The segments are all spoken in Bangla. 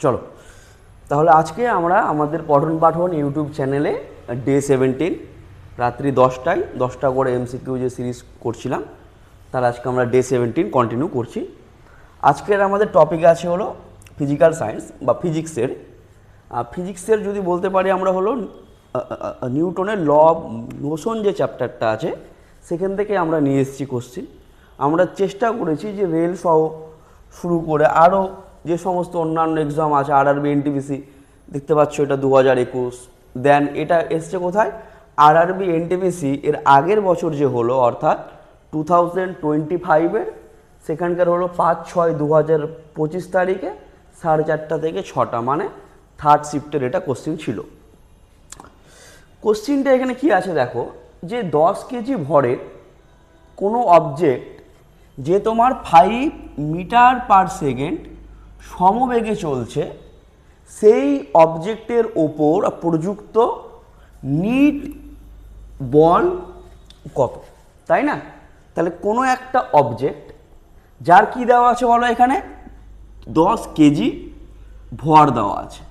চলো তাহলে আজকে আমরা আমাদের পঠন পাঠন ইউটিউব চ্যানেলে ডে 17 রাত্রি 10টায় 10টা করে এমসিকিউ যে সিরিজ করছিলাম তার আজকে আমরা ডে 17 কন্টিনিউ করছি। আজকের আমাদের টপিক আছে হলো ফিজিক্যাল সায়েন্স বা ফিজিক্সের যদি বলতে পারি আমরা হলো নিউটনের ল অফ মোশন যে চ্যাপ্টারটা আছে সেখান থেকে আমরা নিয়ে এসেছি কোশ্চিন। আমরা চেষ্টা করেছি যে রেল সহ শুরু করে আরও যে সমস্ত অন্যান্য এক্সাম আছে আরআরবি এনটিপিসি দেখতে পাচ্ছ এটা 2021, দেন এটা এসছে কোথায় আরআরবি এনটিপিসি এর আগের বছর যে হলো অর্থাৎ 2025-এর সেখানকার হলো 5/6/2025 তারিখে 4:30 থেকে 6টা মানে থার্ড শিফটের এটা কোশ্চিন ছিল। কোশ্চিনটা এখানে কি আছে দেখো যে 10 কেজি ভরের কোনো অবজেক্ট যে তোমার 5 মিটার পার সেকেন্ড সমবেগে চলছে সেই অবজেক্টের ওপর প্রযুক্ত নিট বল কত, তাই না? তাহলে কোনো একটা অবজেক্ট যার কি দেওয়া আছে বলো এখানে 10 কেজি ভর দেওয়া আছে,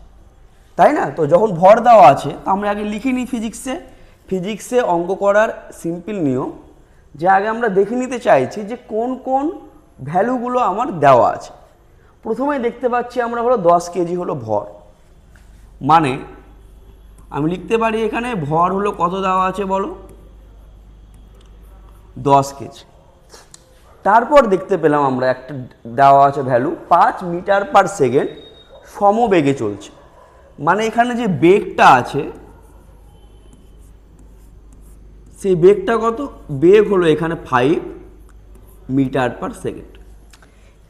তাই না? তো যখন ভর দেওয়া আছে তো আমরা আগে লিখে নিই ফিজিক্সে অঙ্ক করার সিম্পল নিয়ম যে আগে আমরা দেখে নিতে চাইছি যে কোন কোন ভ্যালুগুলো আমার দেওয়া আছে। প্রথমেই দেখতে পাচ্ছি আমরা হলো 10 কেজি হলো ভর, মানে আমি লিখতে পারি এখানে ভর হলো কত দেওয়া আছে বলো 10 কেজি। তারপর দেখতে পেলাম আমরা একটা দেওয়া আছে ভ্যালু 5 মিটার পার সেকেন্ড সমবেগে চলছে, মানে এখানে যে বেগটা আছে সেই বেগটা কত, বেগ হলো এখানে 5 মিটার পার সেকেন্ড।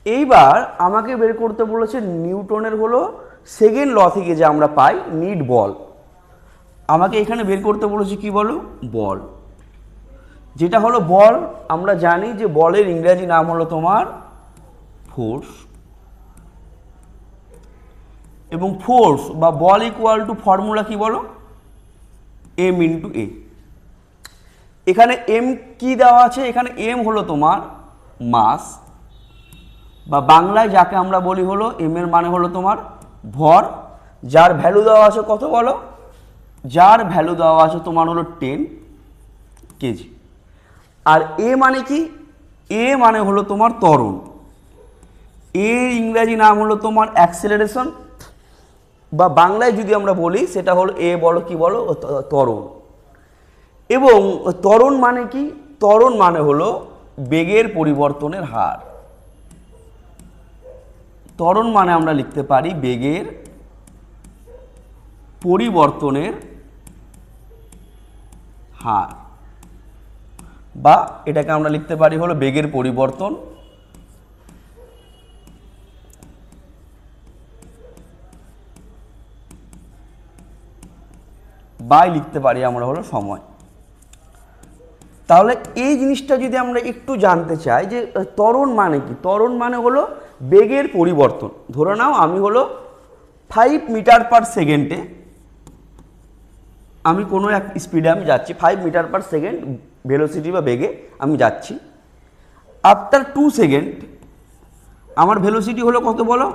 এইবার আমাকে বের করতে বলেছে নিউটনের হলো সেকেন্ড ল থেকে যে আমরা পাই নিট বল। আমাকে এখানে বের করতে বলেছে কি বলো বল, যেটা হলো বল আমরা জানি যে বলের ইংরেজি নাম হলো তোমার ফোর্স, এবং ফোর্স বা বল ইকুয়াল টু ফর্মুলা কি বলো এম ইন্টু এ। এখানে এম কি দেওয়া আছে, এখানে এম হলো তোমার মাস বা বাংলায় যাকে আমরা বলি হলো এম এর মানে হলো তোমার ভর, যার ভ্যালু দেওয়া আছে কত বলো, যার ভ্যালু দেওয়া আছে তোমার হলো 10 কেজি। আর এ মানে কি, এ মানে হলো তোমার ত্বরণ, এর ইংরেজি নাম হলো তোমার অ্যাক্সেলারেশন বা বাংলায় যদি আমরা বলি সেটা হলো এ বলো কি বলো ত্বরণ। এবং ত্বরণ মানে কি, ত্বরণ মানে হলো বেগের পরিবর্তনের হার। ত্বরণ মানে আমরা লিখতে পারি বেগের পরিবর্তনের হার, বা এটাকে আমরা লিখতে পারি হলো বেগের পরিবর্তন বাই লিখতে পারি আমরা হলো সময়। তাহলে এই জিনিসটা যদি আমরা একটু জানতে চাই যে ত্বরণ মানে কি, ত্বরণ মানে হলো বেগের পরিবর্তন। ধরে নাও আমি হলো 5 মিটার পার সেকেন্ডে আমি কোনো এক স্পিডে আমি যাচ্ছি 5 মিটার পার সেকেন্ড ভেলোসিটি বা বেগে আমি যাচ্ছি। আফটার 2 সেকেন্ড আমার ভেলোসিটি হলো কত বলো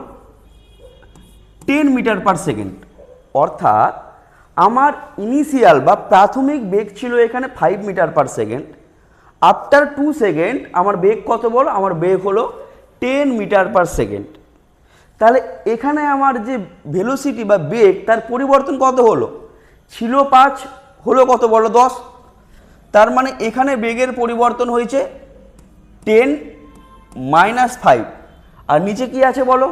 10 মিটার পার সেকেন্ড, অর্থাৎ আমার ইনিশিয়াল বা প্রাথমিক বেগ ছিল এখানে 5 meter per second. After 2 second আমার বেগ কত বলো, আমার বেগ হলো 10 মিটার পার সেকেন্ড। তাহলে এখানে আমার যে ভেলোসিটি বা বেগ তার পরিবর্তন কত হলো, ছিল 5 হলো কত বলো 10, তার মানে এখানে বেগের পরিবর্তন হয়েছে 10 মাইনাস 5। আর নিচে কি আছে বলো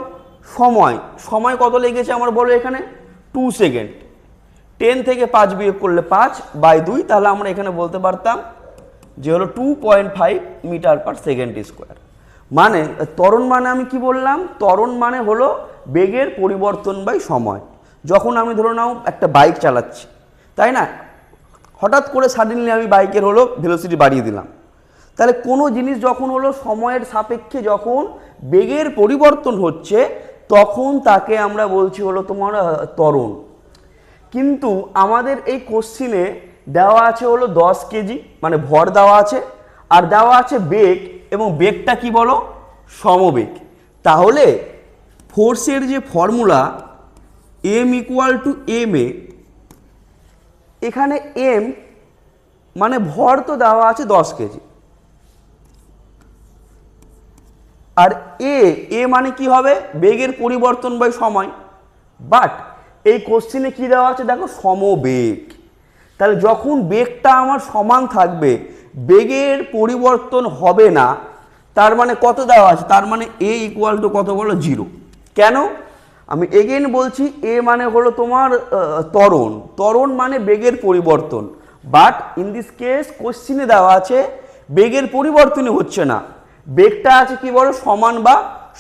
সময়, সময় কত লেগেছে আমার বলো এখানে 2 সেকেন্ড। 10 থেকে 5 বিয়োগ করলে 5/2, তাহলে আমরা এখানে বলতে পারতাম যে হলো 2.5 মিটার পার সেকেন্ড স্কোয়ার। মানে ত্বরণ মানে আমি কি বললাম, ত্বরণ মানে হলো বেগের পরিবর্তন বাই সময়। যখন আমি ধরে নাও একটা বাইক চালাচ্ছি, তাই না, হঠাৎ করে সাডেনলি আমি বাইকের হলো ভেলোসিটি বাড়িয়ে দিলাম, তাহলে কোনো জিনিস যখন হলো সময়ের সাপেক্ষে যখন বেগের পরিবর্তন হচ্ছে তখন তাকে আমরা বলছি হলো তোমার ত্বরণ। কিন্তু আমাদের এই কোশ্চিনে দেওয়া আছে হলো 10 কেজি মানে ভর দেওয়া আছে, আর দেওয়া আছে বেগ, এবং বেগটা কি বলো সমবেগ। তাহলে ফোর্সের যে formula M equal to M A, এখানে এম মানে ভর তো দেওয়া আছে 10 কেজি, আর এ মানে কি হবে, বেগের পরিবর্তন বাই সময়। বাট এই কোশ্চেনে কি দেওয়া আছে দেখো, সমবেগ। তাহলে যখন বেগটা আমার সমান থাকবে, বেগের পরিবর্তন হবে না, তার মানে কত দেওয়া আছে, তার মানে এ ইকুয়াল টু কত বলো, 0। কেন, আমি এগেন বলছি, এ মানে হলো তোমার ত্বরণ, ত্বরণ মানে বেগের পরিবর্তন। বাট ইন দিস কেস কোশ্চিনে দেওয়া আছে বেগের পরিবর্তনই হচ্ছে না, বেগটা আছে কি বলো, সমান বা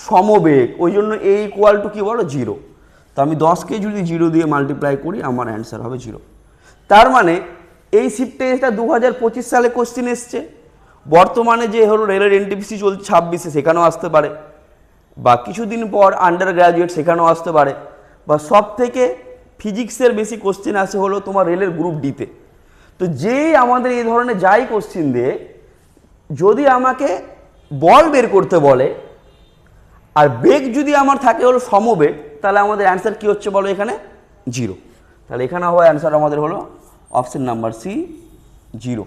সমবেগ, ওই জন্য এ ইকুয়াল টু কি বলো, 0। তো আমি 10কে যদি 0 দিয়ে মাল্টিপ্লাই করি, আমার অ্যান্সার হবে 0। তার মানে এই শিফট টেস্টটা 2025 সালে কোশ্চিন এসছে, বর্তমানে যে হলো রেলের এনটিপিসি চলছে 26-এ, সেখানেও আসতে পারে, বা কিছুদিন পর আন্ডার গ্র্যাজুয়েট সেখানেও আসতে পারে, বা সব থেকে ফিজিক্সের বেশি কোশ্চেন আসে হলো তোমার রেলের গ্রুপ ডিতে। তো যেই আমাদের এই ধরনের যাই কোশ্চেন দিয়ে যদি আমাকে বল বের করতে বলে, আর বেগ যদি আমার থাকে হলো সমবেগ, তাহলে আমাদের অ্যান্সার কি হচ্ছে বলো, এখানে 0। তাহলে এখানে হবে অ্যান্সার আমাদের হলো অপশন নাম্বার সি, 0।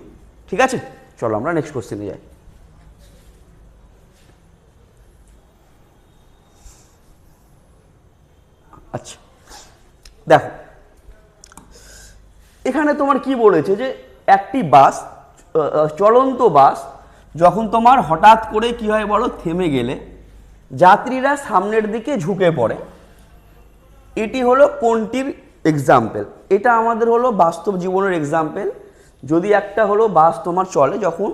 ঠিক আছে, চলো আমরা নেক্সট কোশ্চেনে যাই। আচ্ছা দেখো, এখানে তোমার কি বলেছে যে একটি বাস, চলন্ত বাস যখন তোমার হঠাৎ করে কি হয় বলো, থেমে গেলে যাত্রীরা সামনের দিকে ঝুঁকে পড়ে, এটি হলো কোনটির এক্সাম্পল? এটা আমাদের হলো বাস্তব জীবনের এক্সাম্পল। যদি একটা হলো বাস তোমার চলে, যখন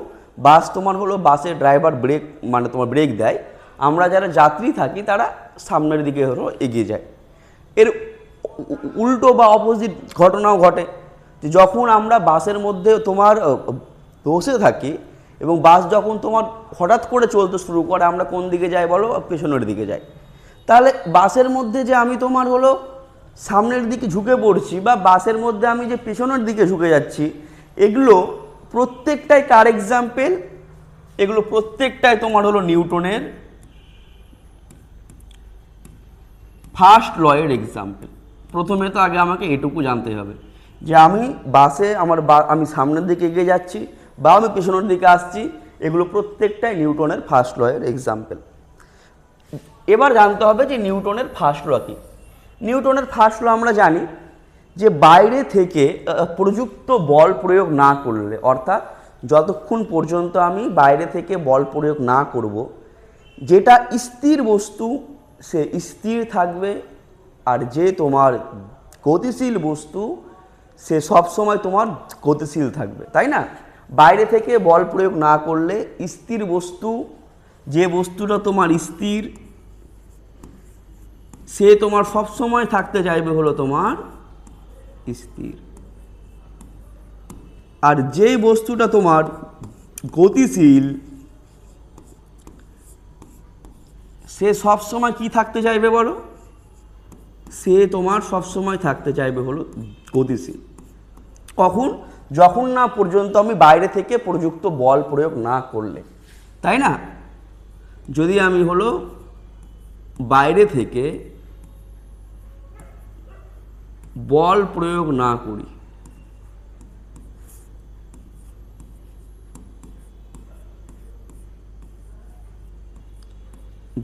বাস তোমার হলো বাসের ড্রাইভার ব্রেক মানে তোমার ব্রেক দেয়, আমরা যারা যাত্রী থাকি তারা সামনের দিকে হলো এগিয়ে যায়। এর উল্টো বা অপোজিট ঘটনাও ঘটে, যে যখন আমরা বাসের মধ্যে তোমার বসে থাকি এবং বাস যখন তোমার হঠাৎ করে চলতে শুরু করে, আমরা কোন দিকে যাই বলো, পেছনের দিকে যাই। তাহলে বাসের মধ্যে যে আমি তোমার হলো সামনের দিকে ঝুঁকে পড়ছি, বা বাসের মধ্যে আমি যে পেছনের দিকে ঝুঁকে যাচ্ছি, এগুলো প্রত্যেকটাই কার এক্সাম্পল? এগুলো প্রত্যেকটাই তোমার হলো নিউটনের ফার্স্ট ল এর এক্সাম্পল। প্রথমে তো আগে আমাকে এটুকু জানতে হবে যে আমি বাসে আমি সামনের দিকে এগিয়ে যাচ্ছি বা আমি পেছনের দিকে আসছি, এগুলো প্রত্যেকটাই নিউটনের ফার্স্ট ল এর এক্সাম্পল। এবার জানতে হবে যে নিউটনের ফার্স্ট ল কি। নিউটনের ফার্স্ট ল আমরা জানি যে বাইরে থেকে প্রযুক্ত বল প্রয়োগ না করলে, অর্থাৎ যতক্ষণ পর্যন্ত আমি বাইরে থেকে বল প্রয়োগ না করব, যেটা স্থির বস্তু সে স্থির থাকবে, আর যে তোমার গতিশীল বস্তু সে সবসময় তোমার গতিশীল থাকবে, তাই না? বাইরে থেকে বল প্রয়োগ না করলে স্থির বস্তু, যে বস্তুটা তোমার স্থির, সে তোমার সবসময় থাকতে চাইবে হলো তোমার স্থির, আর যে বস্তুটা তোমার গতিশীল সে সবসময় কি থাকতে চাইবে বলো, সে তোমার সবসময় থাকতে চাইবে হলো গতিশীল। কখন? যখন না পর্যন্ত আমি বাইরে থেকে প্রযুক্ত বল প্রয়োগ না করলে, তাই না? যদি আমি হলো বাইরে থেকে বল প্রয়োগ না করি,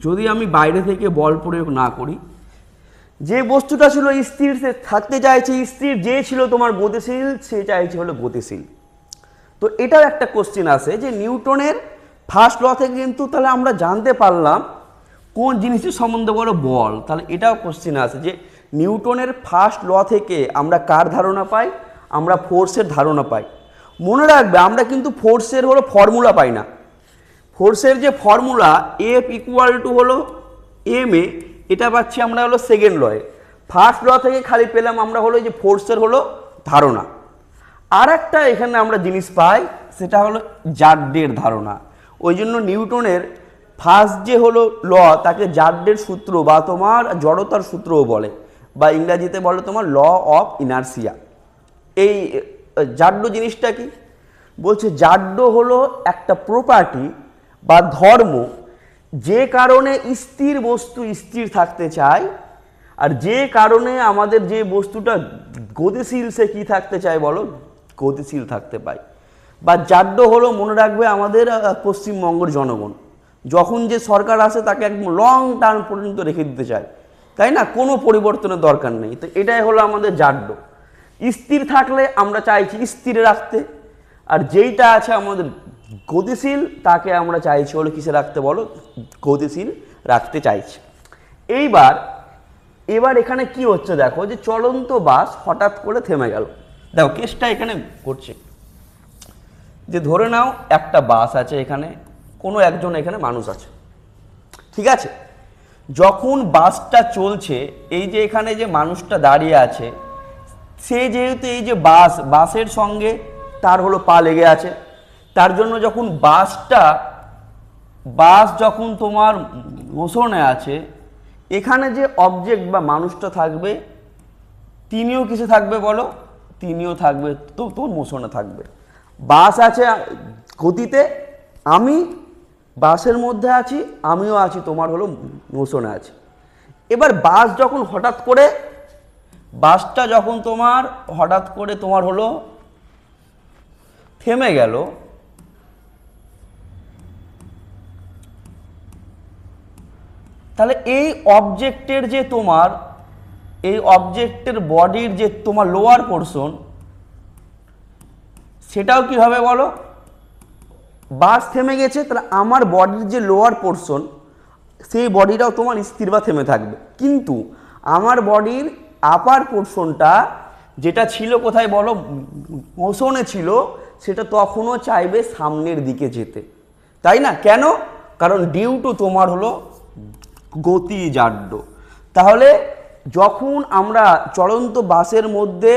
যদি আমি বাইরে থেকে বল প্রয়োগ না করি, যে বস্তুটা ছিল স্থির সে থাকতে চাইছে স্থির, যে ছিল তোমার গতিশীল সে চাইছে হলো গতিশীল। তো এটাও একটা কোশ্চেন আসে যে নিউটনের ফার্স্ট ল থেকে কিন্তু তাহলে আমরা জানতে পারলাম কোন জিনিসের সম্বন্ধে বলো, বল। তাহলে এটাও কোশ্চেন আসে যে নিউটনের ফার্স্ট ল থেকে আমরা কার ধারণা পাই, আমরা ফোর্সের ধারণা পাই। মনে রাখবে আমরা কিন্তু ফোর্সের হলো ফর্মুলা পাই না, ফোর্সের যে ফর্মুলা এফ ইকুয়াল টু হলো এম এ, এটা পাচ্ছি আমরা হলো সেকেন্ড লয়ে। ফার্স্ট ল থেকে খালি পেলাম আমরা হলো যে ফোর্সের হলো ধারণা। আর একটা এখানে আমরা জিনিস পাই, সেটা হলো জাড্ডের ধারণা। ওই জন্য নিউটনের ফার্স্ট যে হলো ল তাকে জাড্ডের সূত্র বা তোমার জড়তার সূত্রও বলে, বা ইংরাজিতে বলে তোমার ল অফ ইনার্সিয়া। এই জাড্ড জিনিসটা কি বলছে, জাড্ড হলো একটা প্রপার্টি বা ধর্ম, যে কারণে স্থির বস্তু স্থির থাকতে চায়, আর যে কারণে আমাদের যে বস্তুটা গতিশীল সে কি থাকতে চায় বলো, গতিশীল থাকতে পায়। বা জাড্য হলো, মনে রাখবে আমাদের পশ্চিমবঙ্গের জনগণ যখন যে সরকার আসে তাকে একদম লং টার্ম পর্যন্ত রেখে দিতে চায়, তাই না, কোনো পরিবর্তনের দরকার নেই। তো এটাই হলো আমাদের জাড্য। স্থির থাকলে আমরা চাইছি স্থির রাখতে, আর যেইটা আছে আমাদের গতিশীল তাকে আমরা চাইছি হলো কিসে রাখতে বলো, গতিশীল রাখতে চাইছি। এবার এখানে কি হচ্ছে দেখো, যে চলন্ত বাস হঠাৎ করে থেমে গেল। দেখো কেসটা এখানে করছে যে ধরে নাও একটা বাস আছে, এখানে কোনো একজন এখানে মানুষ আছে, ঠিক আছে। যখন বাসটা চলছে, এই যে এখানে যে মানুষটা দাঁড়িয়ে আছে, সে যেহেতু এই যে বাসের সঙ্গে তার হলো পা লেগে আছে, তার জন্য যখন বাস যখন তোমার মোশনে আছে, এখানে যে অবজেক্ট বা মানুষটা থাকবে তিনিও কিসে থাকবে বলো, তিনিও থাকবে তোর মোশনে থাকবে। বাস আছে গতিতে, আমি বাসের মধ্যে আছি, আমিও আছি তোমার হলো মোশনে আছি। এবার বাসটা যখন হঠাৎ করে তোমার হলো থেমে গেল, তাহলে এই অবজেক্টের বডির যে তোমার লোয়ার পোর্শন, সেটাও কি হবে বলো, বাস থেমে গেছে, তাহলে আমার বডির যে লোয়ার পোর্শন সেই বডিটাও তোমার স্থির বা থেমে থাকবে। কিন্তু আমার বডির আপার পোর্শনটা যেটা ছিল কোথায় বলো, মোশনে ছিল, সেটা তখনও চাইবে সামনের দিকে যেতে, তাই না। কেন? কারণ ডিউ টু তোমার হলো গতিজাড্য। তাহলে যখন আমরা চলন্ত বাসের মধ্যে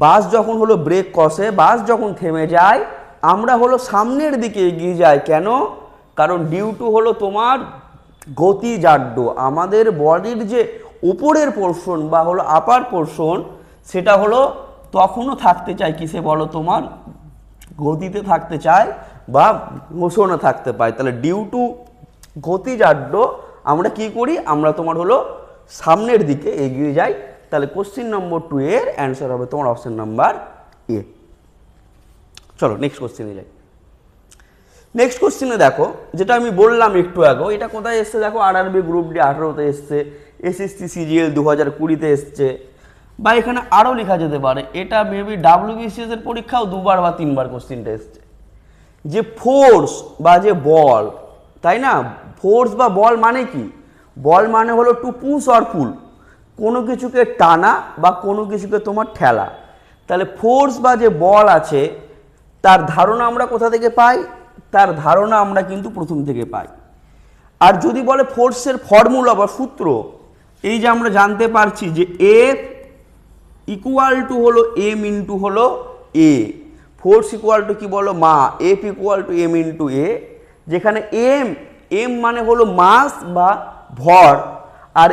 বাস যখন হলো ব্রেক কষে, বাস যখন থেমে যায়, আমরা হলো সামনের দিকে এগিয়ে যাই। কেন? কারণ ডিউ টু হলো তোমার গতিজাড্য। আমাদের বডির যে উপরের পোর্শন বা হলো আপার পোর্শন, সেটা হলো তখনও থাকতে চায় কিসে বলো, তোমার গতিতে থাকতে চায় বা মোশনে থাকতে পায়। তাহলে ডিউ টু গতিজাড্য আমরা কি করি, আমরা তোমার হলো সামনের দিকে এগিয়ে যাই। তাহলে কোশ্চিন নম্বর 2 এর অ্যান্সার হবে তোমার অপশন নাম্বার এ। চলো নেক্সট কোশ্চেনে যাই। নেক্সট কোশ্চেনে দেখো, যেটা আমি বললাম একটু আগে, এটা কোথায় এসছে দেখো, আরআরবি গ্রুপ ডি 18তে এসছে, এসএসসি সিজিএল 2020তে এসছে, বা এখানে আরও লেখা যেতে পারে, এটা মেবি ডাব্লিউবিসিএস এর পরীক্ষাও 2বার বা 3বার কোশ্চেনটা এসছে, যে ফোর্স বা যে বল, তাই না, ফোর্স বা বল মানে কি, বল মানে হলো টু পুশ অর পুল, কোনো কিছুকে টানা বা কোনো কিছুকে তোমার ঠেলা। তাহলে ফোর্স বা যে বল আছে তার ধারণা আমরা কোথা থেকে পাই, তার ধারণা আমরা কিন্তু প্রথম থেকে পাই। আর যদি বলে ফোর্সের ফর্মুলা বা সূত্র, এই যে আমরা জানতে পারছি যে এফ ইকুয়াল টু হলো এম ইন্টু হলো এ, ফোর্স ইকুয়াল টু কি বলো মা, F equal to M into A, যেখানে এম মানে হলো মাস বা ভর, আর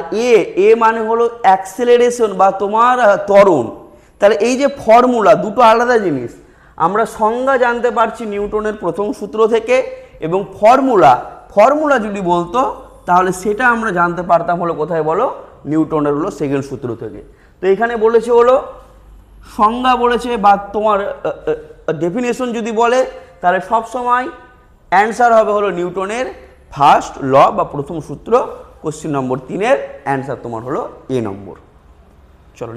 এ মানে হলো অ্যাক্সেলারেশন বা তোমার ত্বরণ। তাহলে এই যে ফর্মুলা, দুটো আলাদা জিনিস। আমরা সংজ্ঞা জানতে পারছি নিউটনের প্রথম সূত্র থেকে, এবং ফর্মুলা যদি বলতো তাহলে সেটা আমরা জানতে পারতাম হলো কোথায় বলো, নিউটনের হলো সেকেন্ড সূত্র থেকে। তো এখানে বলেছে হলো সংজ্ঞা বলেছে বা তোমার ডেফিনেশন যদি বলে, তাহলে সবসময় অ্যান্সার হবে হলো নিউটনের ফার্স্ট ল বা প্রথম সূত্র। কোশ্চেন নম্বর 3 এর অ্যান্সার তোমার হলো এ নম্বর। চলো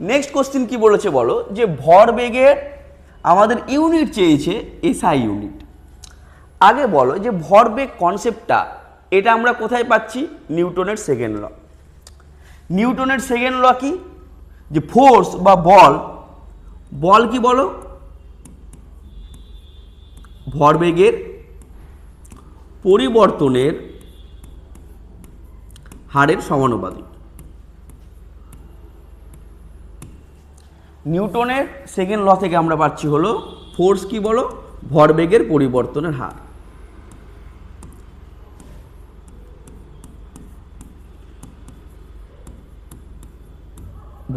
নেক্সট কোশ্চেন কি বলেছে বলো, যে ভরবেগের আমাদের ইউনিট চেয়েছে এসআই ইউনিট। আগে বলো যে ভরবেগ কনসেপ্টটা এটা আমরা কোথায় পাচ্ছি, নিউটনের সেকেন্ড ল। নিউটনের সেকেন্ড ল কি, যে ফোর্স বা বল কি বলো, ভরবেগের পরিবর্তনের হারের সমানুপাতিক। নিউটনের সেকেন্ড ল থেকে আমরা পাচ্ছি হলো ফোর্স কি বলো, ভরবেগের পরিবর্তনের হার।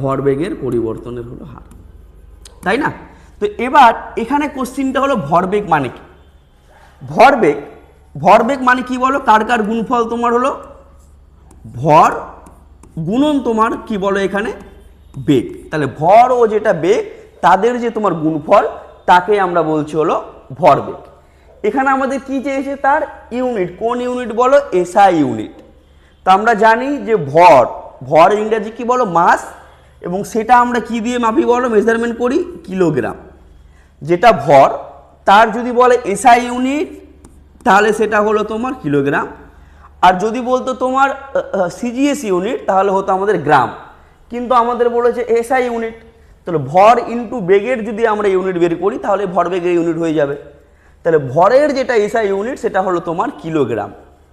ভরবেগের পরিবর্তনের হলো হার, তাই না। তো এবার এখানে কোশ্চিনটা হলো ভরবেগ মানে কি। ভরবেগ ভরবেগ মানে কি বলো, কার কার গুণফল তোমার হলো ভর গুণন তোমার কি বলো এখানে বেগ। তাহলে ভর ও যেটা বেগ তাদের যে তোমার গুণফল তাকে আমরা বলছি হলো ভরবেগ। এখানে আমাদের কি চেয়েছে, তার ইউনিট, কোন ইউনিট বলো, এসআই ইউনিট। তো আমরা জানি যে ভর ইংরেজি কি বলো মাস, এবং সেটা আমরা কি দিয়ে মাপি বলো, মেজারমেন্ট করি কিলোগ্রাম। যেটা ভর তার যদি বলে এসআই ইউনিট তাহলে সেটা হলো তোমার কিলোগ্রাম, আর যদি বলতো তোমার সিজিএস ইউনিট তাহলে হতো আমাদের গ্রাম। কিন্তু আমাদের বলেছে এসআই ইউনিট, তাহলে ভর ইন্টু বেগের যদি আমরা ইউনিট বের করি তাহলে ভরবেগের ইউনিট হয়ে যাবে। তাহলে ভরের যেটা এসআই ইউনিট সেটা হলো তোমার কিলোগ্রাম,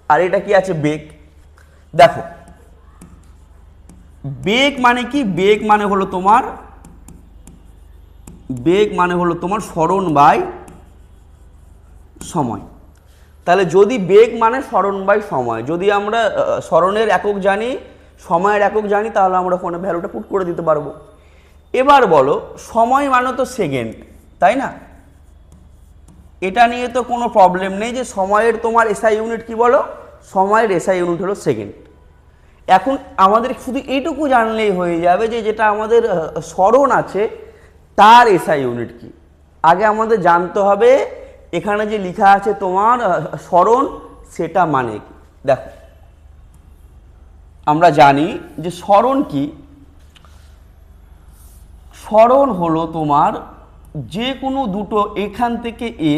আর এটা কি আছে বেগ। দেখো বেগ মানে কি, বেগ মানে হলো তোমার সরণ বাই সময়। তাহলে যদি বেগ মানে সরণ বাই সময়, যদি আমরা সরণের একক জানি, সময়ের একক জানি, তাহলে আমরা ওখানে ভ্যালুটা পুট করে দিতে পারবো। এবার বলো সময় মানে তো সেকেন্ড, তাই না? এটা নিয়ে তো কোনো প্রবলেম নেই যে সময়ের তোমার এসআই ইউনিট কি বলো, সময়ের এসআই ইউনিট হলো সেকেন্ড। এখন আমাদের শুধু এইটুকু জানলেই হয়ে যাবে যে যেটা আমাদের সরণ আছে তার এসআই ইউনিট কি। আগে আমাদের জানতে হবে এখানে যে লেখা আছে তোমার সরণ সেটা মানে কি। দেখো আমরা জানি যে সরণ কি, সরণ হলো তোমার যে কোনো দুটো, এখান থেকে এ,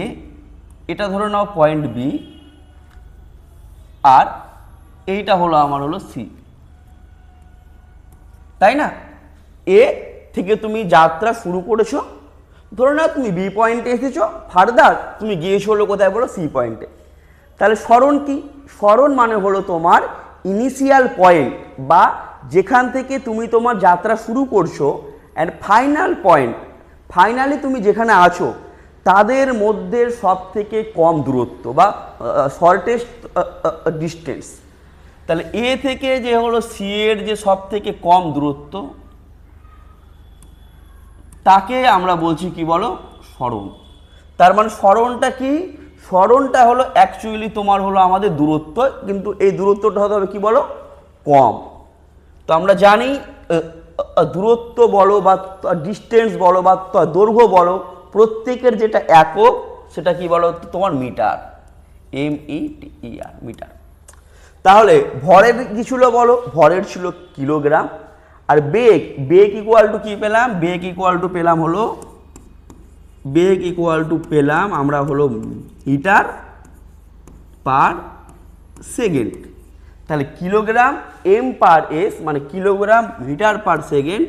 এটা ধরে নাও পয়েন্ট বি, আর এইটা হলো আমার হলো সি, তাই না? এ থেকে তুমি যাত্রা শুরু করেছো, ধরে নাও তুমি বি পয়েন্টে এসেছো, ফার্দার তুমি গিয়েছো হলো কোথায় বলো, সি পয়েন্টে। তাহলে সরণ কি, সরণ মানে হলো তোমার ইনিশিয়াল পয়েন্ট বা যেখান থেকে তুমি তোমার যাত্রা শুরু করছো অ্যান্ড ফাইনাল পয়েন্ট, ফাইনালি তুমি যেখানে আছো তাদের মধ্যে সব থেকে কম দূরত্ব বা শর্টেস্ট ডিস্টেন্স। তাহলে এ থেকে যে হলো সি এর যে সব থেকে কম দূরত্ব তাকে আমরা বলছি কি বলো, সরণ। তার মানে সরণটা কি, সরণটা হলো অ্যাকচুয়ালি তোমার হলো আমাদের দূরত্ব, কিন্তু এই দূরত্বটা হতে হবে কি বলো, কম। তো আমরা জানি দূরত্ব বলো বা ডিস্টেন্স বলো বা দৈর্ঘ্য বলো, প্রত্যেকের যেটা একক সেটা কি বলো তোমার মিটার, METER মিটার। তাহলে ভরের কি ছিল বলো, ভরের ছিল কিলোগ্রাম। আর বেগ, বেগ ইকুয়াল টু কি পেলাম, বেগ ইকুয়াল টু পেলাম হলো, বেগ ইকুয়াল টু পেলাম আমরা হলো মিটার পার সেকেন্ড। তাহলে কিলোগ্রাম এম পার এস মানে কিলোগ্রাম মিটার পার সেকেন্ড,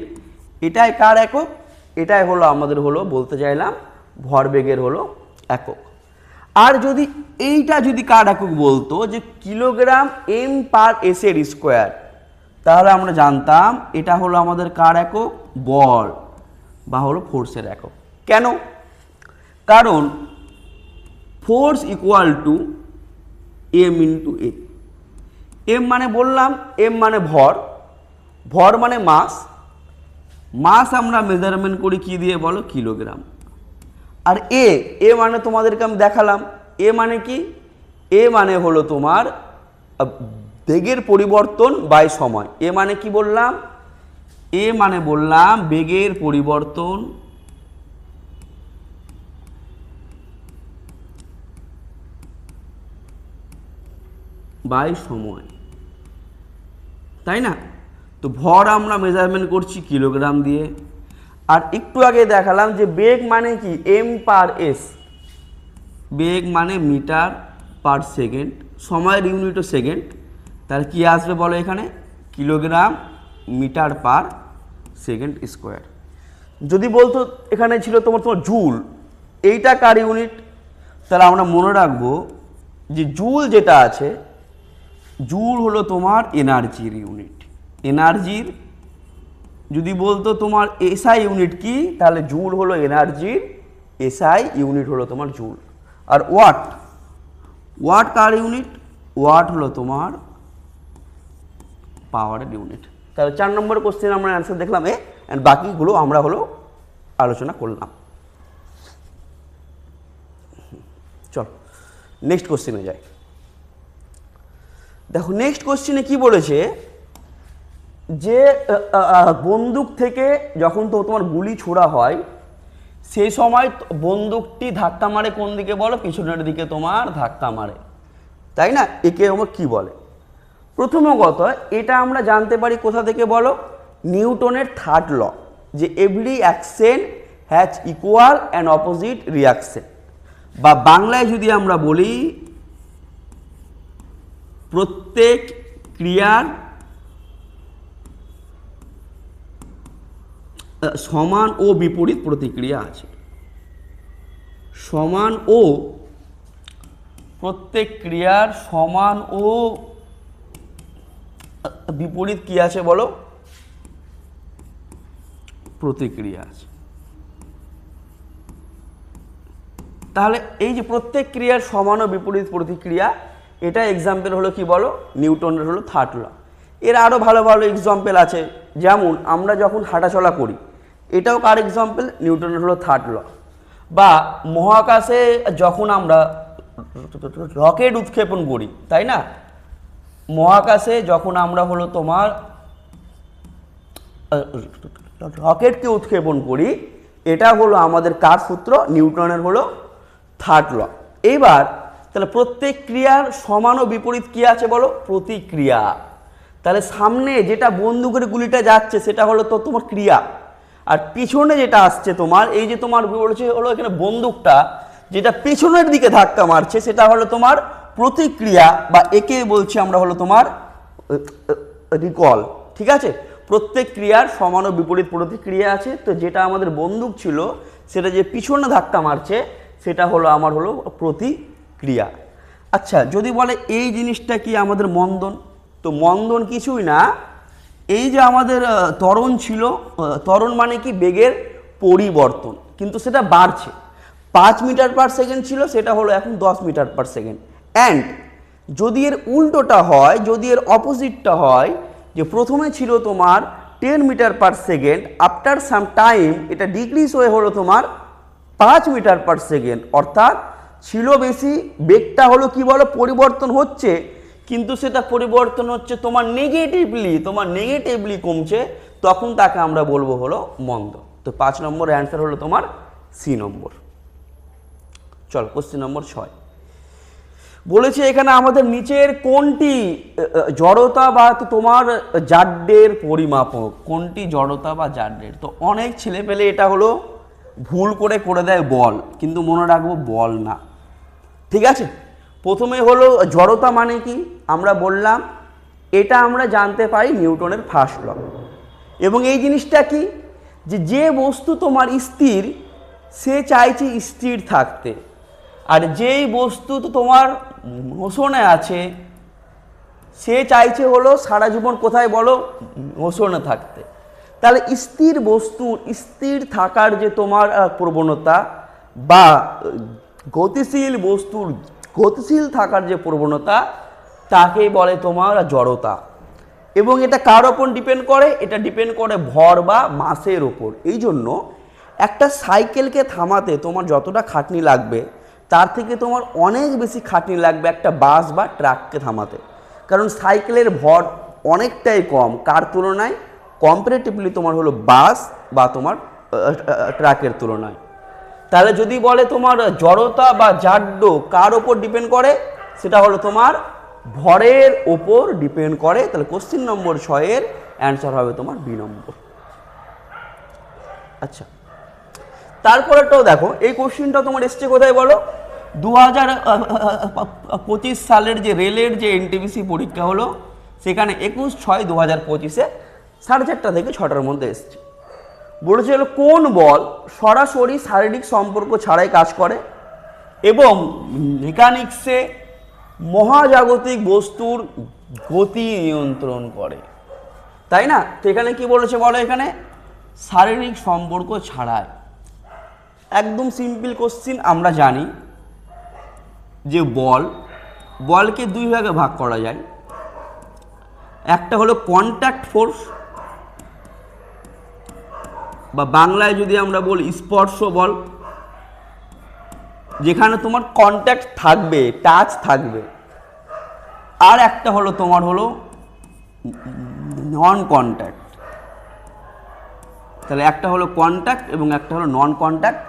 এটাই কার একক, এটাই হলো আমাদের হলো বলতে চাইলাম ভরবেগের হলো একক। আর যদি এইটা যদি কার একক বলতো যে কিলোগ্রাম এম পার এস এর স্কোয়ার, তাহলে আমরা জানতাম এটা হলো আমাদের কার একক, বল বা হলো ফোর্সের একক। কেন? কারণ force equal to M into A. M মানে বললাম, এম মানে ভর, ভর মানে মাস, মাস আমরা মেজারমেন্ট করি কি দিয়ে বলো, কিলোগ্রাম। আর এ, এ মানে তোমাদেরকে আমি দেখালাম, এ মানে কি, এ মানে হলো তোমার বেগের পরিবর্তন বাই সময়। এ মানে কি বললাম, এ মানে বললাম বেগের পরিবর্তন বাই সময়, তাই না? তো ভর আমরা মেজারমেন্ট করছি কিলোগ্রাম দিয়ে। আর একটু আগে দেখালাম যে বেগ মানে কি, এম পার এস, বেগ মানে মিটার পার সেকেন্ড, সময়ের ইউনিটও সেকেন্ড। তাহলে কি আসবে বলো এখানে, kilogram meter per second square. যদি বলতো এখানে ছিল তোমার জুল, এইটা কার ইউনিট, তাহলে আমরা মনে রাখবো যে জুল যেটা আছে, জুল হলো তোমার এনার্জির ইউনিট। এনার্জির যদি বলতো তোমার এসআই ইউনিট কি, তাহলে জুল হলো এনার্জির এসআই ইউনিট হলো তোমার জুল। আর ওয়াট, ওয়াট কার ইউনিট, ওয়াট হলো তোমার পাওয়ারের ইউনিট। তাহলে 4 নম্বর কোশ্চেন আমরা অ্যান্সার দেখলাম এ, অ্যান্ড বাকিগুলো আমরা হলো আলোচনা করলাম। চল নেক্সট কোশ্চেনে যাই। দেখো নেক্সট কোশ্চেনে কি বলেছে, যে বন্দুক থেকে যখন তো তোমার গুলি ছোড়া হয় সেই সময় বন্দুকটি ধাক্কা মারে কোন দিকে বলো, পিছনের দিকে তোমার ধাক্কা মারে, তাই না? একে আমার কি বলে? প্রথমত এটা আমরা জানতে পারি কোথা থেকে বলো, নিউটনের থার্ড ল, যে every action has equal and opposite reaction, বা বাংলায় যদি আমরা বলি প্রত্যেক ক্রিয়ার সমান ও বিপরীত প্রতিক্রিয়া আছে। সমান ও, প্রত্যেক ক্রিয়ার সমান ও বিপরীত কি আছে বলো, প্রতিক্রিয়া আছে। তাহলে এই যে প্রত্যেক ক্রিয়ার সমান ও বিপরীত প্রতিক্রিয়া, এটা এক্সাম্পল হলো কি বলো, নিউটনের হলো থার্ড ল। এর আরও ভালো ভালো এক্সাম্পল আছে, যেমন আমরা যখন হাঁটাচলা করি, এটাও কার এক্সাম্পল, নিউটনের হলো থার্ড ল। বা মহাকাশে যখন আমরা রকেট উৎক্ষেপণ করি, তাই না, মহাকাশে যখন আমরা হলো তোমার রকেটকে উৎক্ষেপণ করি, এটা হলো আমাদের কার সূত্র, নিউটনের হলো থার্ড ল। এইবার তাহলে প্রত্যেক ক্রিয়ার সমান ও বিপরীত কি আছে বলো, প্রতিক্রিয়া। তাহলে সামনে যেটা বন্দুকের গুলিটা যাচ্ছে সেটা হলো তো তোমার ক্রিয়া, আর পিছনে যেটা আসছে তোমার, এই যে তোমার বলেছে হলো এখানে বন্দুকটা যেটা পেছনের দিকে ধাক্কা মারছে সেটা হলো তোমার প্রতিক্রিয়া, বা একে বলছি আমরা হলো তোমার রিকল। ঠিক আছে, প্রত্যেক ক্রিয়ার সমান ও বিপরীত প্রতিক্রিয়া আছে। তো যেটা আমাদের বন্দুক ছিল সেটা যে পিছনে ধাক্কা মারছে সেটা হলো আমার হলো প্রতিক্রিয়া। আচ্ছা, যদি বলে এই জিনিসটা কি আমাদের মন্দন, তো মন্দন কিছুই না, এই যে আমাদের ত্বরণ ছিল, ত্বরণ মানে কি বেগের পরিবর্তন, কিন্তু সেটা বাড়ছে। 5 মিটার পার সেকেন্ড ছিল, সেটা হলো এখন 10 মিটার পার সেকেন্ড। অ্যান্ড যদি এর উল্টোটা হয়, যদি এর অপোজিটটা হয়, যে প্রথমে ছিল তোমার 10 meter per second, after some time এটা ডিক্রিজ হয়ে হলো তোমার 5 মিটার পার সেকেন্ড, অর্থাৎ ছিল বেশি, বেগটা হলো কি বলো পরিবর্তন হচ্ছে, কিন্তু সেটা পরিবর্তন হচ্ছে তোমার নেগেটিভলি কমছে, তখন তাকে আমরা বলবো হলো মন্দ। তো 5 নম্বর অ্যান্সার হলো তোমার সি নম্বর। চল কোশ্চেন নম্বর 6 বলেছে এখানে আমাদের নিচের কোনটি জড়তা বা তোমার জাড্যের পরিমাপক, কোনটি জড়তা বা জাড্যের। তো অনেক ছেলে পেলে এটা হলো ভুল করে দেয় বল, কিন্তু মনে রাখবো বল না। ঠিক আছে, প্রথমে হলো জড়তা মানে কি আমরা বললাম, এটা আমরা জানতে পারি নিউটনের ফার্স্ট ল। এবং এই জিনিসটা কি, যে বস্তু তোমার স্থির সে চাইছে স্থির থাকতে, আর যেই বস্তু তো তোমার মোশনে আছে সে চাইছে হলো সারা জীবন কোথায় বলো, মোশনে থাকতে। তাহলে স্থির বস্তুর স্থির থাকার যে তোমার প্রবণতা, বা গতিশীল বস্তুর গতিশীল থাকার যে প্রবণতা, তাকেই বলে তোমার জড়তা। এবং এটা কার ওপর ডিপেন্ড করে, এটা ডিপেন্ড করে ভর বা মাসের ওপর। এই জন্য একটা সাইকেলকে থামাতে তোমার যতটা খাটনি লাগবে তার থেকে তোমার অনেক বেশি খাটনি লাগবে একটা বাস বা ট্রাককে থামাতে, কারণ সাইকেলের ভর অনেকটাই কম কার তুলনায়, কম্পারেটিভলি তোমার হলো বাস বা তোমার ট্রাকের তুলনায়। তাহলে যদি বলে তোমার জড়তা বা জাড্য কার ওপর ডিপেন্ড করে, সেটা হলো তোমার ভরের ওপর ডিপেন্ড করে। তাহলে কোশ্চেন নম্বর 6 এর অ্যান্সার হবে তোমার বি নম্বর। আচ্ছা, তারপরেটাও দেখো, এই কোশ্চেনটা তোমার এসছে কোথায় বলো, 2025 সালের যে রেলের যে এনটিপিসি পরীক্ষা হলো, সেখানে 21/6/2025 4:30 থেকে 6টার মধ্যে এসছে। বলেছে হলো কোন বল সরাসরি শারীরিক সম্পর্ক ছাড়াই কাজ করে এবং মেকানিক্সে মহাজাগতিক বস্তুর গতি নিয়ন্ত্রণ করে, তাই না? তো এখানে কি বলেছে বলো, এখানে শারীরিক সম্পর্ক ছাড়াই। একদম সিম্পল কোশ্চিন, আমরা জানি যে বলকে দুই ভাগে ভাগ করা যায়। একটা হলো কন্ট্যাক্ট ফোর্স, বা বাংলায় যদি আমরা বলি স্পর্শ বল, যেখানে তোমার কন্ট্যাক্ট থাকবে, টাচ থাকবে। আর একটা হলো তোমার হলো নন কন্ট্যাক্ট। তাহলে একটা হলো কন্ট্যাক্ট এবং একটা হলো নন কন্ট্যাক্ট,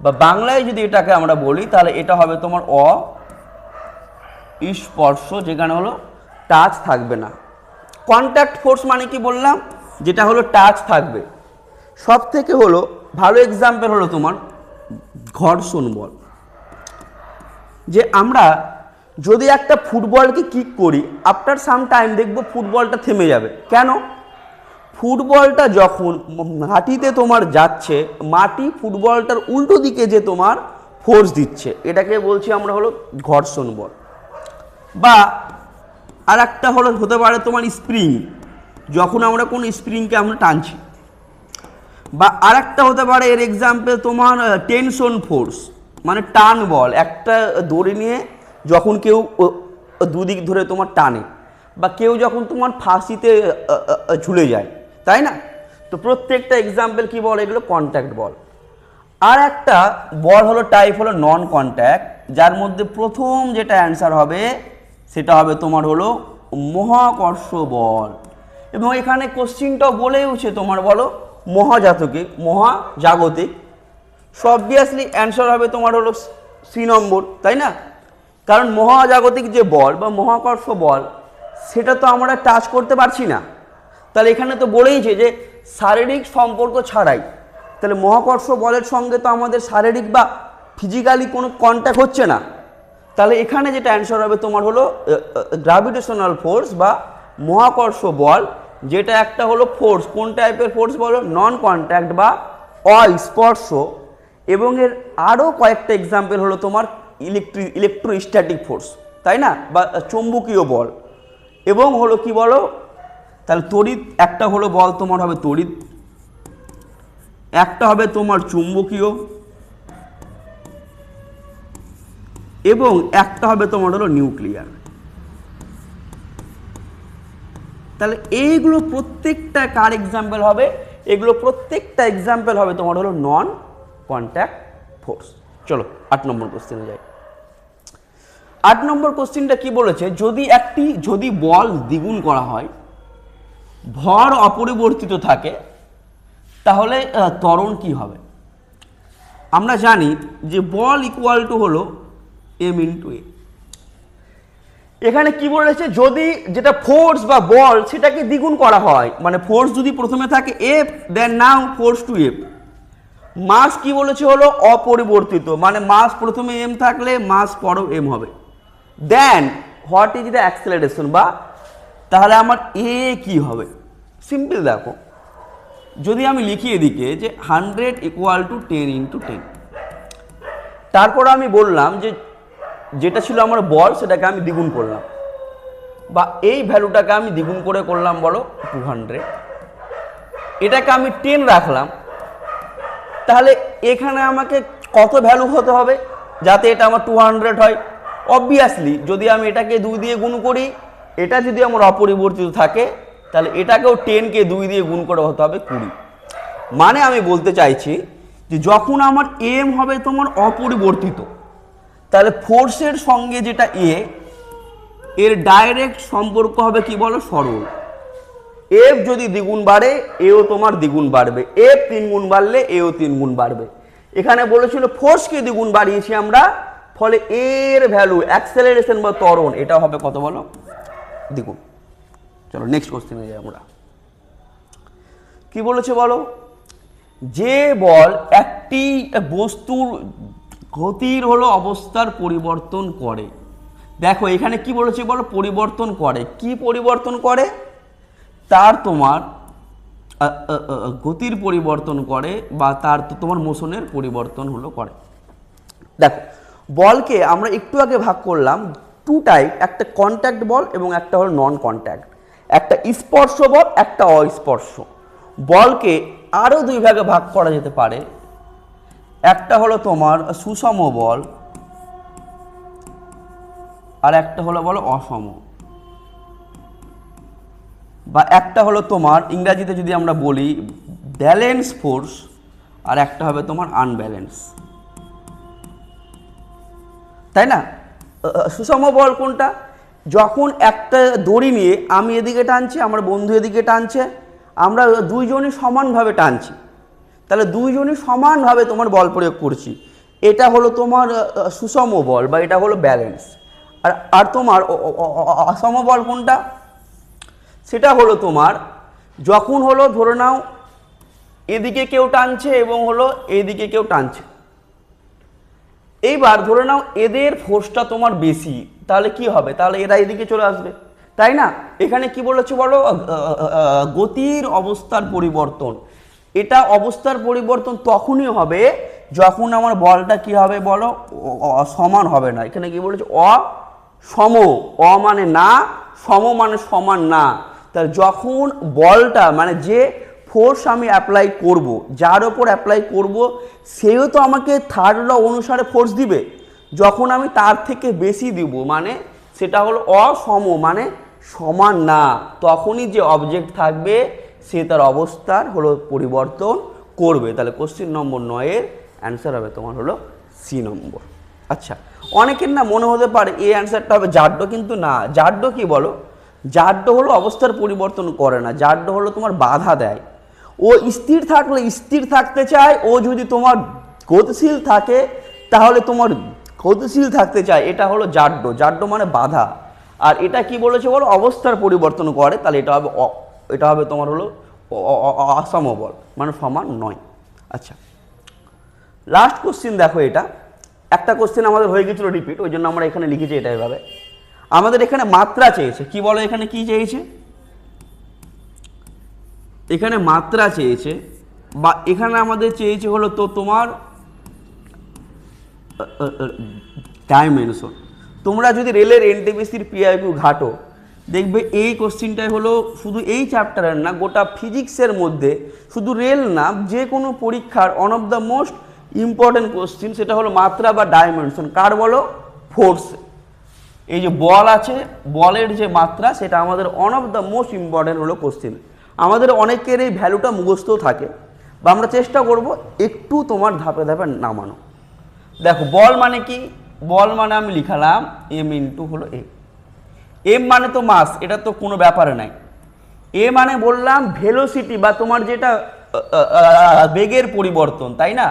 বা বাংলায় যদি এটাকে আমরা বলি তাহলে এটা হবে তোমার অস্পর্শ, যেখানে হলো টাচ থাকবে না। কন্ট্যাক্ট ফোর্স মানে কি বললাম, যেটা হলো টাচ থাকবে। সব থেকে হলো ভালো এক্সাম্পল হলো তোমার ঘর্ষণ বল। যে আমরা যদি একটা ফুটবলকে কিক করি, আফটার সাম টাইম দেখবো ফুটবলটা থেমে যাবে। কেন? ফুটবলটা যখন মাটিতে তোমার যাচ্ছে, মাটি ফুটবলটার উল্টো দিকে যে তোমার ফোর্স দিচ্ছে, এটাকে বলছি আমরা হলো ঘর্ষণ বল। বা আর একটা হলো হতে পারে তোমার স্প্রিং, যখন আমরা কোন স্প্রিংকে আমরা টানছি। বা আর একটা হতে পারে এর এক্সাম্পল তোমার টেনশন ফোর্স, মানে টান বল। একটা দড়ি নিয়ে যখন কেউ দুদিক ধরে তোমার টানে, বা কেউ যখন তোমার ফাঁসিতে ঝুলে যায়, তাই না? তো প্রত্যেকটা এক্সাম্পল কি বল, এগুলো কন্ট্যাক্ট বল। আর একটা বল হলো টাইপ হলো নন কন্ট্যাক্ট, যার মধ্যে প্রথম যেটা অ্যান্সার হবে সেটা হবে তোমার হলো মহাকর্ষ বল। এবং এখানে কোশ্চিনটাও বলেওছে তোমার বলো মহাজাগতিক। সো অবভিয়াসলি অ্যান্সার হবে তোমার হলো সি নম্বর, তাই না? কারণ মহাজাগতিক যে বল বা মহাকর্ষ বল, সেটা তো আমরা টাচ করতে পারছি না। তাহলে এখানে তো বলেইছে যে শারীরিক সম্পর্ক ছাড়াই, তাহলে মহাকর্ষ বলের সঙ্গে তো আমাদের শারীরিক বা ফিজিক্যালি কোনো কন্ট্যাক্ট হচ্ছে না। তাহলে এখানে যেটা অ্যান্সার হবে তোমার হলো গ্র্যাভিটেশনাল ফোর্স বা মহাকর্ষ বল, যেটা একটা হলো ফোর্স। কোন টাইপের ফোর্স বলো? নন কন্ট্যাক্ট বা অস্পর্শ। এবং এর আরও কয়েকটা এক্সাম্পল হলো তোমার ইলেকট্রোস্ট্যাটিক ফোর্স, তাই না? বা চৌম্বকীয় বল। এবং হলো কি বলো, তাহলে তড়িৎ একটা হলো বল তোমার হবে তড়িৎ, একটা হবে তোমার চুম্বকীয়, এবং একটা হবে তোমার হলো নিউক্লিয়ার। তাহলে এইগুলো প্রত্যেকটা কার এক্সাম্পল হবে? এগুলো প্রত্যেকটা এক্সাম্পল হবে তোমার হলো নন কন্ট্যাক্ট ফোর্স। চলো 8 নম্বর কোশ্চেনে যাই। 8 নম্বর কোশ্চেনটা কি বলেছে, যদি বল দ্বিগুণ করা হয়, ভর অপরিবর্তিত থাকে, তাহলে ত্বরণ কি হবে? আমরা জানি যে বল ইকুয়াল টু হলো এম ইন্টু এ। এখানে কি বলেছে, যদি যেটা ফোর্স বা বল সেটাকে দ্বিগুণ করা হয়, মানে ফোর্স যদি প্রথমে থাকে F, then now force to F. Mass কি বলেছে হলো অপরিবর্তিত, মানে মাস প্রথমে এম থাকলে মাস পরেও এম হবে। দেন হোয়াট ইজ দ্য অ্যাক্সেলারেশন, বা তাহলে আমার এ কি হবে? সিম্পল দেখো, যদি আমি লিখি এদিকে যে 100 ইকুয়াল টু 10 ইন্টু 10, তারপর আমি বললাম যে যেটা ছিল আমার বল সেটাকে আমি দ্বিগুণ করলাম, বা এই ভ্যালুটাকে আমি দ্বিগুণ করে করলাম বলো 200, এটাকে আমি 10 রাখলাম। তাহলে এখানে আমাকে কত ভ্যালু হতে হবে যাতে এটা আমার 200 হয়? অবভিয়াসলি যদি আমি এটাকে 2 দিয়ে গুণ করি, এটা যদি আমার অপরিবর্তিত থাকে, তাহলে এটাকেও 10কে 2 দিয়ে গুণ করে হতে হবে 20। মানে আমি বলতে চাইছি যে যখন আমার এম হবে তোমার অপরিবর্তিত, তাহলে ফোর্সের সঙ্গে যেটা এর ডাইরেক্ট সম্পর্ক হবে কি বলো? সরল। এফ যদি দ্বিগুণ বাড়ে, এও তোমার দ্বিগুণ বাড়বে। এফ 3 গুণ বাড়লে এও 3 গুণ বাড়বে। এখানে বলেছিল ফোর্সকে দ্বিগুণ বাড়িয়েছি আমরা, ফলে এর ভ্যালু অ্যাক্সেলারেশন বা ত্বরণ এটা হবে কত বলো? দ্বিগুণ। চলো নেক্সট কোশ্চেনে যাই আমরা। কি বলেছে বলো, যে বল একটি বস্তুর গতির হলো অবস্থার পরিবর্তন করে। দেখো এখানে কি বলেছে বলো, পরিবর্তন করে। কি পরিবর্তন করে? তার তোমার গতির পরিবর্তন করে, বা তার তোমার মোশনের পরিবর্তন হলো করে। দেখো বলকে আমরা একটু আগে ভাগ করলাম 2 টাইপ, একটা কন্ট্যাক্ট বল এবং একটা হলো নন কন্ট্যাক্ট। একটা স্পর্শ বল, একটা অস্পর্শ। বলকে আরও 2 ভাগে ভাগ করা যেতে পারে। একটা হলো তোমার সুষম বল, আর একটা হলো বলো অসম। বা একটা হলো তোমার ইংরাজিতে যদি আমরা বলি ব্যালেন্স ফোর্স, আর একটা হবে তোমার আনব্যালেন্স, তাই না? সুষম বল কোনটা? যখন একটা দড়ি নিয়ে আমি এদিকে টানছি, আমার বন্ধু এদিকে টানছে, আমরা দুইজনই সমানভাবে টানছি, তাহলে দুইজনই সমানভাবে তোমার বল প্রয়োগ করছি, এটা হলো তোমার সুষম বল বা এটা হলো ব্যালেন্স। আর আর তোমার অসম বল কোনটা? সেটা হলো তোমার যখন হলো ধরে নাও এদিকে কেউ টানছে এবং হলো এদিকে কেউ টানছে, এইবার ধরে নাও এদের ফোর্সটা তোমার বেশি, তাহলে কি হবে? তাহলে এরা এদিকে চলে আসবে, তাই না? এখানে কি বলেছে বলো? গতির অবস্থার পরিবর্তন। এটা অবস্থার পরিবর্তন তখনই হবে যখন আমার বলটা কি হবে বলো? সমান হবে না। এখানে কি বলেছে? অসম। অ মানে না, সম মানে সমান না। তাহলে যখন বলটা মানে যে ফোর্স আমি অ্যাপ্লাই করব, যার ওপর অ্যাপ্লাই করব, সেও তো আমাকে থার্ড ল অনুসারে ফোর্স দিবে। যখন আমি তার থেকে বেশি দিব মানে সেটা হলো অসম মানে সমান না, তখনই যে অবজেক্ট থাকবে সে তার অবস্থার হলো পরিবর্তন করবে। তাহলে কোশ্চেন নম্বর 9-এর অ্যান্সার হবে তোমার হলো সি নম্বর। আচ্ছা, অনেকের না মনে হতে পারে এই অ্যান্সারটা হবে জাড্য, কিন্তু না। জাড্য কি বলো? জাড্য হলো অবস্থার পরিবর্তন করে না, জাড্য হলো তোমার বাধা দেয়। ও স্থির থাকলে স্থির থাকতে চায়, ও যদি তোমার গতিশীল থাকে তাহলে তোমার গতিশীল থাকতে চায়, এটা হলো জাড্য। জাড্য মানে বাধা। আর এটা কি বলেছে বলো? অবস্থার পরিবর্তন করে, তাহলে এটা হবে তোমার হলো অসম বল মানে সমান নয়। আচ্ছা, লাস্ট কোশ্চেন দেখো, এটা একটা কোশ্চেন আমাদের হয়ে গেছিলো রিপিট, ওই জন্য আমরা এখানে লিখেছি এটা এভাবে। আমাদের এখানে মাত্রা চেয়েছে, কি বলো? এখানে কি চেয়েছে? এখানে মাত্রা চেয়েছে, বা এখানে আমাদের চেয়েছে হলো তো তোমার ডাইমেনশন। তোমরা যদি রেলের এনটিপিসির পিআইকিউ ঘাটো, দেখবে এই কোশ্চিনটাই হলো শুধু এই চ্যাপ্টারের না, গোটা ফিজিক্সের মধ্যে, শুধু রেল না, যে কোনো পরীক্ষার one of the most important question, সেটা হলো মাত্রা বা ডাইমেনশন। কার বলো? ফোর্স। এই যে বল আছে, বলের যে মাত্রা, সেটা আমাদের one of the most important হলো কোশ্চিন। আমাদের অনেকের এই ভ্যালুটা মুখস্থ থাকে, বা আমরা চেষ্টা করব একটু তোমার ধাপে ধাপে নামানো। দেখো, বল মানে কি? বল মানে আমি লিখালাম এম ইন্টু হলো এ। এম মানে তো মাস, এটা তো কোনো ব্যাপারে নাই। এ মানে বললাম ভেলোসিটি বা তোমার যেটা বেগের পরিবর্তন, তাই না?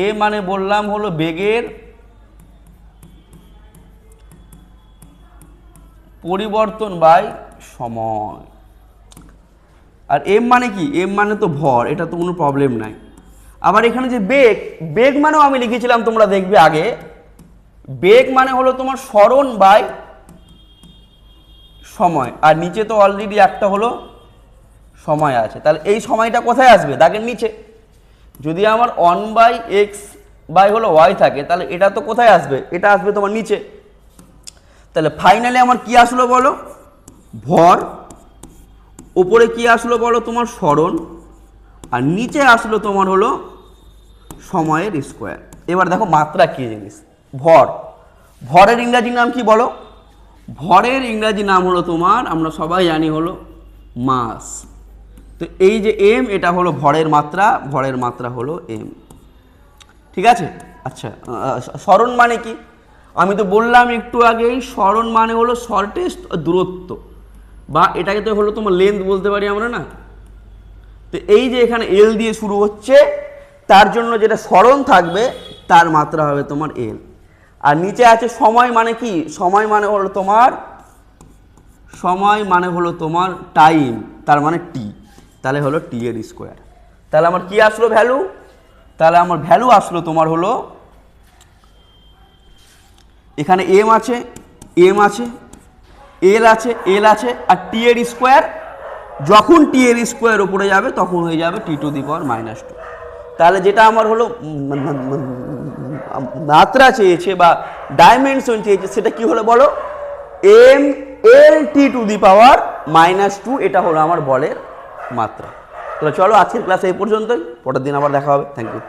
এ মানে বললাম হলো বেগের পরিবর্তন বাই সময়। আর এম মানে কি? এম মানে তো ভর, এটা তো কোনো প্রবলেম নাই। আবার এখানে যে বেগ, বেগ মানেও আমি লিখেছিলাম, তোমরা দেখবে আগে, বেগ মানে হলো তোমার সরণ বাই সময়। আর নিচে তো অলরেডি একটা হলো সময় আছে, তাহলে এই সময়টা কোথায় আসবে? দাগের নিচে। যদি আমার 1/x বাই হলো ওয়াই থাকে, তাহলে এটা তো কোথায় আসবে? এটা আসবে তোমার নিচে। তাহলে ফাইনালি আমার কি আসলো বলো? ভর। উপরে কি আসলো বলো? তোমার সরণ। আর নিচে আসলো তোমার হলো সময়ের স্কোয়ার। এবার দেখো মাত্রা কি জিনিস? ভর। ভরের ইংরাজি নাম কি বলো? ভরের ইংরাজি নাম হলো তোমার, আমরা সবাই জানি হলো মাস। তো এই যে এম, এটা হলো ভরের মাত্রা, ভরের মাত্রা হলো এম। ঠিক আছে? আচ্ছা, সরণ মানে কি? আমি তো বললাম একটু আগেই, সরণ মানে হলো শর্টেস্ট দূরত্ব, বা এটাকে তো হলো তোমার লেন্থ বলতে পারি আমরা না। তো এই যে এখানে এল দিয়ে শুরু হচ্ছে, তার জন্য যেটা সরণ থাকবে তার মাত্রা হবে তোমার এল। আর নিচে আছে সময় মানে কি? সময় মানে হলো তোমার টাইম, তার মানে টি, তাহলে হলো টি এর স্কোয়ার। তাহলে আমার কি আসলো ভ্যালু? তাহলে আমার ভ্যালু আসলো তোমার হলো, এখানে এম আছে, এম আছে, এল আছে, এল আছে, আর টি এর স্কোয়ার। যখন টি এর স্কোয়ার উপরে যাবে তখন হয়ে যাবে T⁻²। তাহলে যেটা আমার হলো মাত্রা চেয়েছে বা ডাইমেনশন চেয়েছে, সেটা কি হলো বলো? mLT⁻², এটা হলো আমার বলের মাত্রা। তাহলে চলো আজকের ক্লাস এই পর্যন্তই, পরের দিন আবার দেখা হবে। Thank you.